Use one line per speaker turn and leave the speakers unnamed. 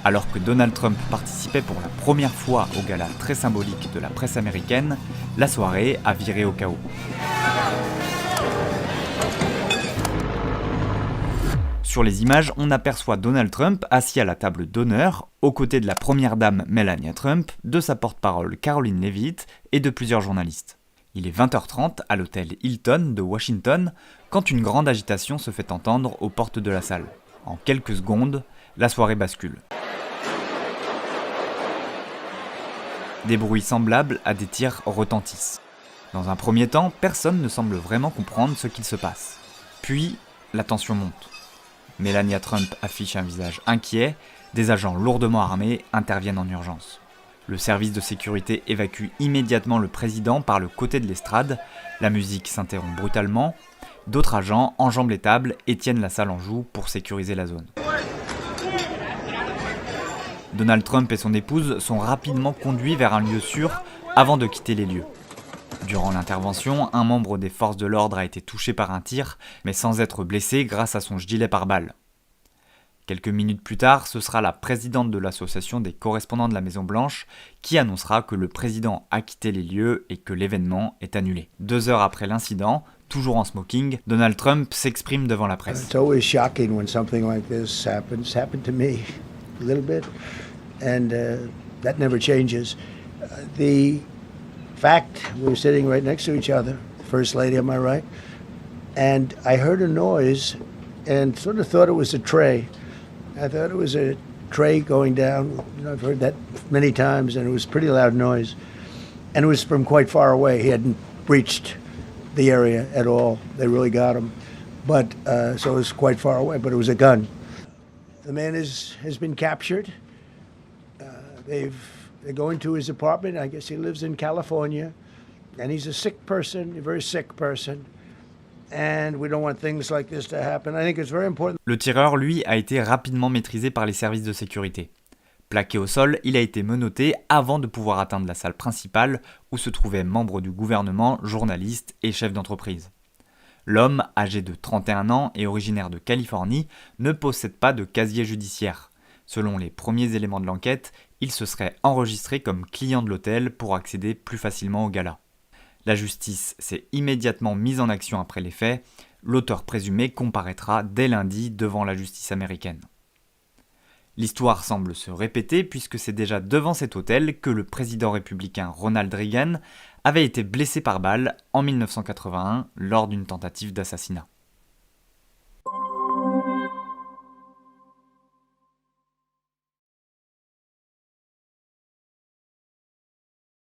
Alors que Donald Trump participait pour la première fois au gala très symbolique de la presse américaine, la soirée a viré au chaos. Sur les images, on aperçoit Donald Trump assis à la table d'honneur, aux côtés de la première dame Melania Trump, de sa porte-parole Caroline Leavitt et de plusieurs journalistes. Il est 20h30 à l'hôtel Hilton de Washington quand une grande agitation se fait entendre aux portes de la salle. En quelques secondes, la soirée bascule. Des bruits semblables à des tirs retentissent. Dans un premier temps, personne ne semble vraiment comprendre ce qu'il se passe. Puis, la tension monte. Melania Trump affiche un visage inquiet, des agents lourdement armés interviennent en urgence. Le service de sécurité évacue immédiatement le président par le côté de l'estrade, la musique s'interrompt brutalement, d'autres agents enjambent les tables et tiennent la salle en joue pour sécuriser la zone. Donald Trump et son épouse sont rapidement conduits vers un lieu sûr avant de quitter les lieux. Durant l'intervention, un membre des forces de l'ordre a été touché par un tir, mais sans être blessé grâce à son gilet pare-balles. Quelques minutes plus tard, ce sera la présidente de l'association des correspondants de la Maison-Blanche qui annoncera que le président a quitté les lieux et que l'événement est annulé. 2 heures après l'incident, toujours en smoking, Donald Trump s'exprime devant la presse.
It's always shocking when something like this happens. Happened to me a little bit, and that never changes. The fact, we were sitting right next to each other, First Lady on my right, and I heard a noise and sort of thought it was a tray. I thought it was a tray going down. You know, I've heard that many times, and it was a pretty loud noise. And it was from quite far away. He hadn't breached the area at all. They really got him. But, so it was quite far away, but it was a gun. The man has been captured. They're going to his apartment. I guess he lives in California. And he's a sick person, a very sick person. And we don't want things like this to happen. I think it's very important.
Le tireur, lui, a été rapidement maîtrisé par les services de sécurité. Plaqué au sol, il a été menotté avant de pouvoir atteindre la salle principale où se trouvaient membres du gouvernement, journalistes et chefs d'entreprise. L'homme, âgé de 31 ans et originaire de Californie, ne possède pas de casier judiciaire. Selon les premiers éléments de l'enquête, il se serait enregistré comme client de l'hôtel pour accéder plus facilement au gala. La justice s'est immédiatement mise en action après les faits. L'auteur présumé comparaîtra dès lundi devant la justice américaine. L'histoire semble se répéter puisque c'est déjà devant cet hôtel que le président républicain Ronald Reagan avait été blessé par balle en 1981 lors d'une tentative d'assassinat.